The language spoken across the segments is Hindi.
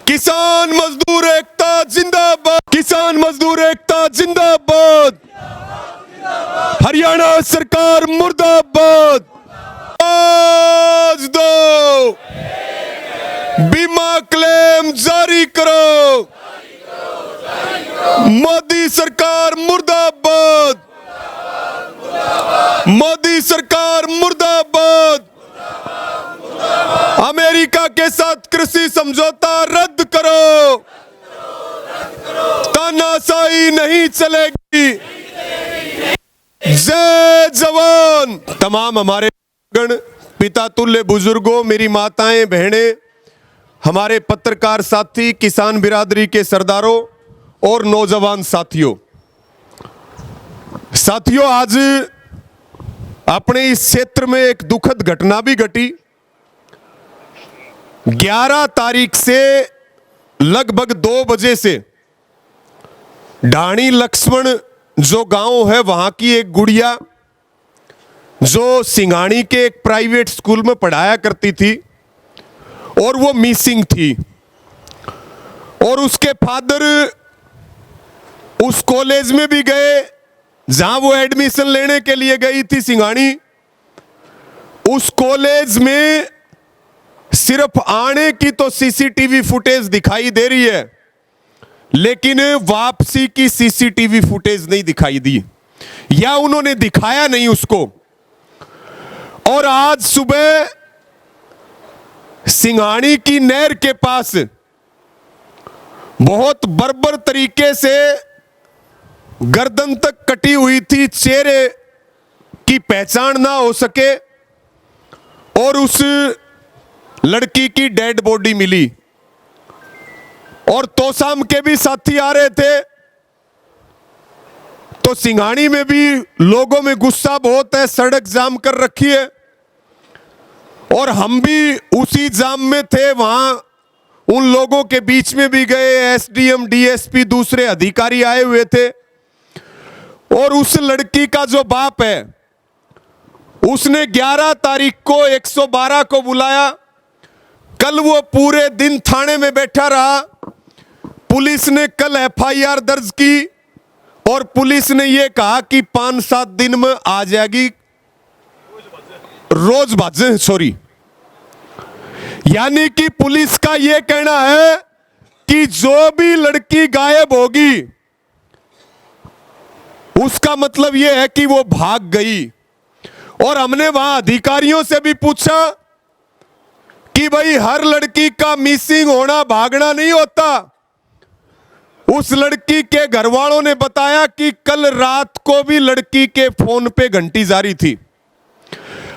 किसान मजदूर एकता जिंदाबाद, किसान मजदूर एकता जिंदाबाद, हरियाणा सरकार मुर्दाबाद। आज दो बीमा क्लेम जारी करो, मोदी सरकार मुर्दाबाद, मोदी सरकार मुर्दाबाद। अमेरिका के साथ कृषि समझौता रद्द करो, तानाशाही नहीं चलेगी। जय जवान। तमाम हमारे गण, पिता तुल्य बुजुर्गों, मेरी माताएं बहनें, हमारे पत्रकार साथी, किसान बिरादरी के सरदारों और नौजवान साथियों, आज अपने इस क्षेत्र में एक दुखद घटना भी घटी। 11 तारीख से लगभग 2 बजे से ढाणी लक्ष्मण जो गांव है, वहां की एक गुड़िया जो सिंघाणी के एक प्राइवेट स्कूल में पढ़ाया करती थी और वो मिसिंग थी, और उसके फादर उस कॉलेज में भी गए जहां वो एडमिशन लेने के लिए गई थी सिंघाणी। उस कॉलेज में सिर्फ आने की तो सीसीटीवी फुटेज दिखाई दे रही है, लेकिन वापसी की सीसीटीवी फुटेज नहीं दिखाई दी, या उन्होंने दिखाया नहीं उसको। और आज सुबह सिंघाणी की नहर के पास बहुत बर्बर तरीके से गर्दन तक कटी हुई थी, चेहरे की पहचान ना हो सके, और उस लड़की की डेड बॉडी मिली। और तोसाम के भी साथी आ रहे थे, तो सिंघाणी में भी लोगों में गुस्सा बहुत है, सड़क जाम कर रखी है, और हम भी उसी जाम में थे। वहां उन लोगों के बीच में भी गए, एसडीएम, डीएसपी, दूसरे अधिकारी आए हुए थे। और उस लड़की का जो बाप है, उसने 11 तारीख को 112 को बुलाया। कल वो पूरे दिन थाने में बैठा रहा। पुलिस ने कल एफआईआर दर्ज की और पुलिस ने ये कहा कि 5-7 दिन में आ जाएगी, रोज बाजे, सॉरी, यानी कि पुलिस का ये कहना है कि जो भी लड़की गायब होगी उसका मतलब यह है कि वो भाग गई। और हमने वहां अधिकारियों से भी पूछा कि भाई, हर लड़की का मिसिंग होना भागना नहीं होता। उस लड़की के घर वालों ने बताया कि कल रात को भी लड़की के फोन पे घंटी जारी थी।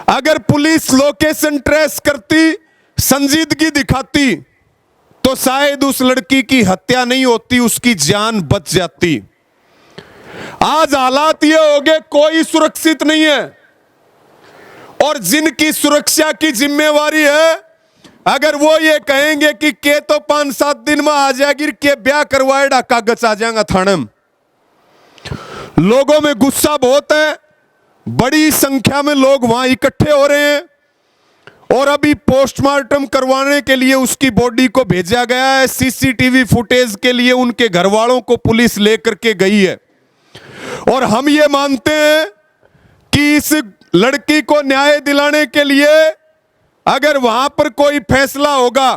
अगर पुलिस लोकेशन ट्रेस करती, संजीदगी दिखाती, तो शायद उस लड़की की हत्या नहीं होती, उसकी जान बच जाती। आज हालात ये हो गए, कोई सुरक्षित नहीं है, और जिनकी सुरक्षा की जिम्मेवारी है, अगर वो ये कहेंगे कि के तो 5-7 दिन में आ जाएगी, के ब्याह करवाएगा, कागज आ जाएगा थाने में। लोगों में गुस्सा बहुत है, बड़ी संख्या में लोग वहां इकट्ठे हो रहे हैं, और अभी पोस्टमार्टम करवाने के लिए उसकी बॉडी को भेजा गया है। सीसीटीवी फुटेज के लिए उनके घर वालों को पुलिस लेकर के गई है। और हम ये मानते हैं कि इस लड़की को न्याय दिलाने के लिए अगर वहां पर कोई फैसला होगा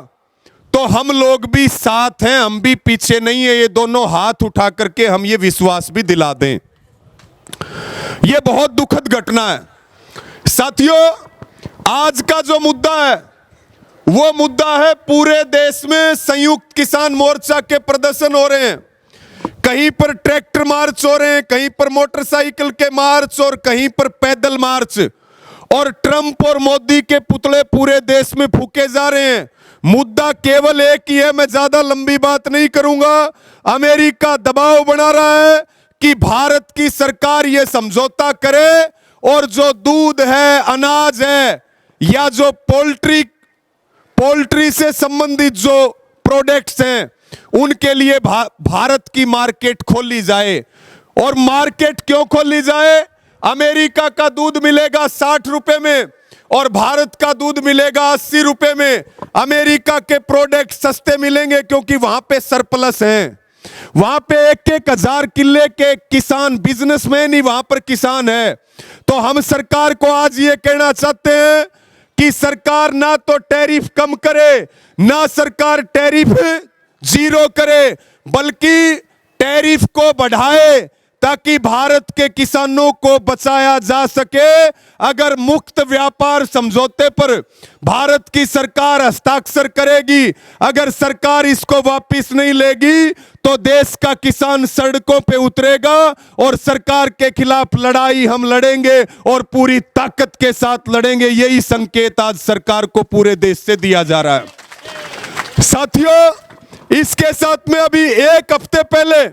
तो हम लोग भी साथ हैं, हम भी पीछे नहीं है। ये दोनों हाथ उठा करके हम ये विश्वास भी दिला दें। ये बहुत दुखद घटना है साथियों। आज का जो मुद्दा है वो मुद्दा है, पूरे देश में संयुक्त किसान मोर्चा के प्रदर्शन हो रहे हैं। कहीं पर ट्रैक्टर मार्च हो रहे हैं, कहीं पर मोटरसाइकिल के मार्च, और कहीं पर पैदल मार्च, और ट्रंप और मोदी के पुतले पूरे देश में फूके जा रहे हैं। मुद्दा केवल एक ही है, मैं ज्यादा लंबी बात नहीं करूंगा। अमेरिका दबाव बना रहा है कि भारत की सरकार यह समझौता करे, और जो दूध है, अनाज है, या जो पोल्ट्री से संबंधित जो प्रोडक्ट्स हैं, उनके लिए भारत की मार्केट खोली जाए। और मार्केट क्यों खोली जाए? अमेरिका का दूध मिलेगा 60 रुपए में और भारत का दूध मिलेगा 80 रुपए में। अमेरिका के प्रोडक्ट सस्ते मिलेंगे क्योंकि वहां पे सरप्लस है, वहां पे 1,000 किले के किसान, बिजनेसमैन ही वहां पर किसान है। तो हम सरकार को आज ये कहना चाहते हैं कि सरकार ना तो टैरिफ कम करे, ना सरकार टैरिफ जीरो करे, बल्कि टैरिफ को बढ़ाए ताकि भारत के किसानों को बचाया जा सके। अगर मुक्त व्यापार समझौते पर भारत की सरकार हस्ताक्षर करेगी, अगर सरकार इसको वापस नहीं लेगी तो देश का किसान सड़कों पे उतरेगा और सरकार के खिलाफ लड़ाई हम लड़ेंगे और पूरी ताकत के साथ लड़ेंगे। यही संकेत आज सरकार को पूरे देश से दिया जा रहा है। साथियों, इसके साथ में अभी एक हफ्ते पहले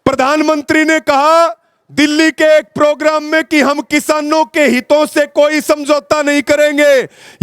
प्रधानमंत्री ने कहा दिल्ली के एक प्रोग्राम में कि हम किसानों के हितों से कोई समझौता नहीं करेंगे।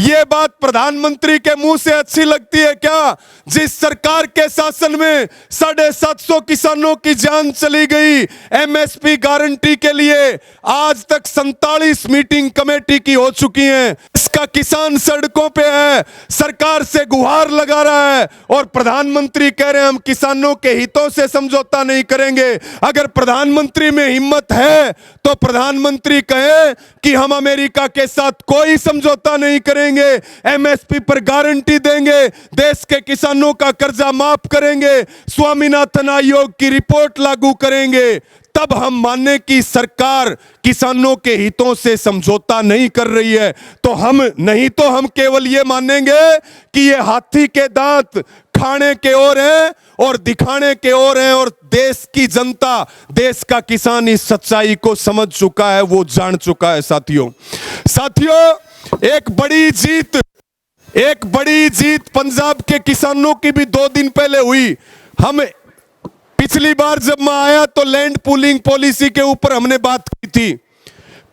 यह बात प्रधानमंत्री के मुंह से अच्छी लगती है क्या? जिस सरकार के शासन में 750 किसानों की जान चली गई एमएसपी गारंटी के लिए, आज तक 47 मीटिंग कमेटी की हो चुकी हैं। इसका किसान सड़कों पे है, सरकार से गुहार लगा रहा है और प्रधानमंत्री कह रहे हैं हम किसानों के हितों से समझौता नहीं करेंगे। अगर प्रधानमंत्री में हिम्मत है तो प्रधानमंत्री कहे कि हम अमेरिका के साथ कोई समझौता नहीं करेंगे, एमएसपी पर गारंटी देंगे, देश के किसानों का कर्जा माफ करेंगे, स्वामीनाथन आयोग की रिपोर्ट लागू करेंगे, तब हम माने कि सरकार किसानों के हितों से समझौता नहीं कर रही है। तो हम नहीं, तो हम केवल ये मानेंगे कि ये हाथी के दांत खाने के ओर है और दिखाने के ओर है और देश की जनता, देश का किसान इस सच्चाई को समझ चुका है, वो जान चुका है। साथियों, एक बड़ी जीत पंजाब के किसानों की भी 2 दिन पहले हुई। हम पिछली बार जब मैं आया तो लैंड पूलिंग पॉलिसी के ऊपर हमने बात की थी।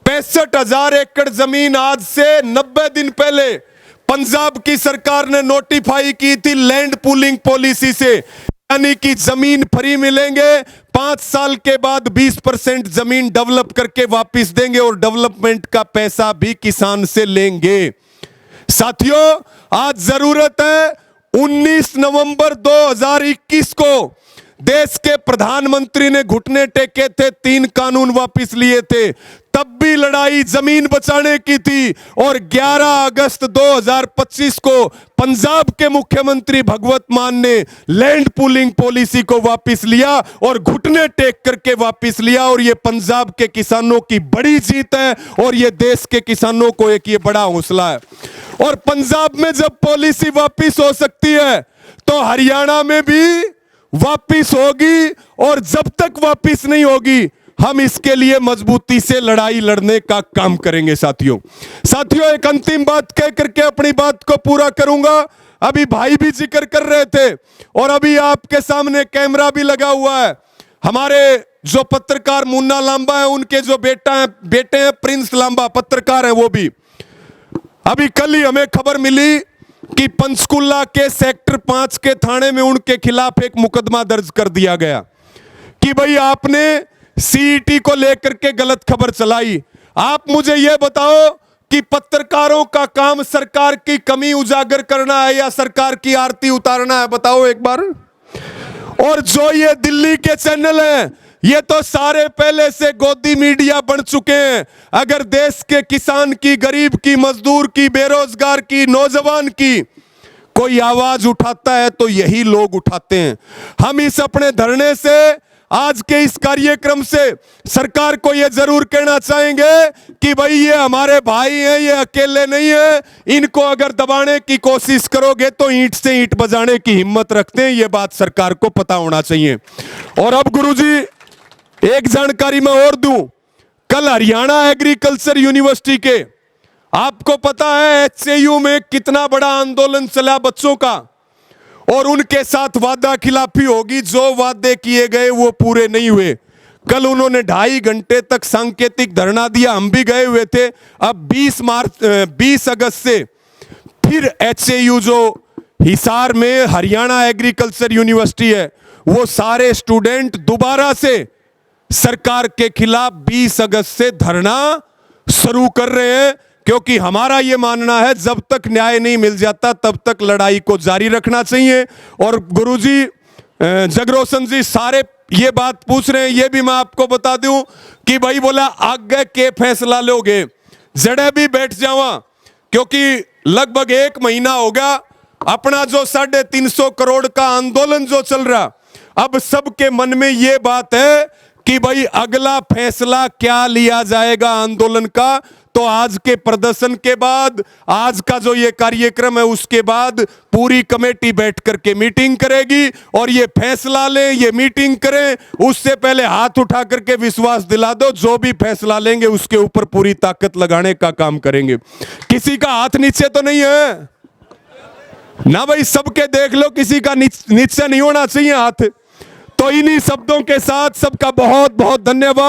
65,000 एकड़ जमीन आज से 90 दिन पहले पंजाब की सरकार ने नोटिफाई की थी लैंड पूलिंग पॉलिसी से, यानी कि जमीन फ्री मिलेंगे, 5 साल के बाद 20% जमीन डेवलप करके वापस देंगे और डेवलपमेंट का पैसा भी किसान से लेंगे। साथियों, आज जरूरत है 19 नवंबर 2021 को देश के प्रधानमंत्री ने घुटने टेके थे, 3 कानून वापस लिए थे, तब भी लड़ाई जमीन बचाने की थी। और 11 अगस्त 2025 को पंजाब के मुख्यमंत्री भगवत मान ने लैंड पूलिंग पॉलिसी को वापस लिया और घुटने टेक करके वापस लिया। और ये पंजाब के किसानों की बड़ी जीत है और ये देश के किसानों को एक ये बड़ा हौसला है। और पंजाब में जब पॉलिसी वापस हो सकती है तो हरियाणा में भी वापस होगी, और जब तक वापस नहीं होगी हम इसके लिए मजबूती से लड़ाई लड़ने का काम करेंगे। साथियों, एक अंतिम बात कह करके अपनी बात को पूरा करूंगा। अभी भाई भी जिक्र कर रहे थे और अभी आपके सामने कैमरा भी लगा हुआ है। हमारे जो पत्रकार मुन्ना लांबा है, उनके जो बेटे हैं प्रिंस लांबा, पत्रकार है वो भी। अभी कल ही हमें खबर मिली कि पंचकुला के सेक्टर 5 के थाने में उनके खिलाफ एक मुकदमा दर्ज कर दिया गया कि भाई आपने सीईटी को लेकर के गलत खबर चलाई। आप मुझे यह बताओ कि पत्रकारों का काम सरकार की कमी उजागर करना है या सरकार की आरती उतारना है? बताओ एक बार। और जो ये दिल्ली के चैनल हैं, ये तो सारे पहले से गोदी मीडिया बन चुके हैं। अगर देश के किसान की, गरीब की, मजदूर की, बेरोजगार की, नौजवान की कोई आवाज उठाता है तो यही लोग उठाते हैं। हम इस अपने धरने से, आज के इस कार्यक्रम से सरकार को यह जरूर कहना चाहेंगे कि भाई ये हमारे भाई हैं, ये अकेले नहीं है, इनको अगर दबाने की कोशिश करोगे तो ईंट से ईंट बजाने की हिम्मत रखते हैं। ये बात सरकार को पता होना चाहिए। और अब गुरुजी एक जानकारी मैं और दूं, कल हरियाणा एग्रीकल्चर यूनिवर्सिटी के, आपको पता है एचएयू में कितना बड़ा आंदोलन चला बच्चों का, और उनके साथ वादा खिलाफी होगी, जो वादे किए गए वो पूरे नहीं हुए। कल उन्होंने 2.5 घंटे तक सांकेतिक धरना दिया, हम भी गए हुए थे। अब 20 अगस्त से फिर एचएयू जो हिसार में हरियाणा एग्रीकल्चर यूनिवर्सिटी है, वो सारे स्टूडेंट दोबारा से सरकार के खिलाफ 20 अगस्त से धरना शुरू कर रहे हैं, क्योंकि हमारा यह मानना है जब तक न्याय नहीं मिल जाता तब तक लड़ाई को जारी रखना चाहिए। और गुरुजी जगरोशन जी सारे ये बात पूछ रहे हैं, ये भी मैं आपको बता दूं कि भाई बोला आगे के फैसला लोगे, जड़े भी बैठ जावा, क्योंकि लगभग 1 महीना हो गया अपना जो 350 करोड़ का आंदोलन जो चल रहा। अब सबके मन में ये बात है कि भाई अगला फैसला क्या लिया जाएगा आंदोलन का। तो आज के प्रदर्शन के बाद, आज का जो ये कार्यक्रम है उसके बाद पूरी कमेटी बैठ करके मीटिंग करेगी और ये फैसला ले, ये मीटिंग करें। उससे पहले हाथ उठा करके विश्वास दिला दो, जो भी फैसला लेंगे उसके ऊपर पूरी ताकत लगाने का काम करेंगे। किसी का हाथ नीचे तो नहीं है ना भाई, सबके देख लो, किसी का नीचे नहीं होना चाहिए हाथ। तो इन्हीं शब्दों के साथ सबका बहुत बहुत धन्यवाद।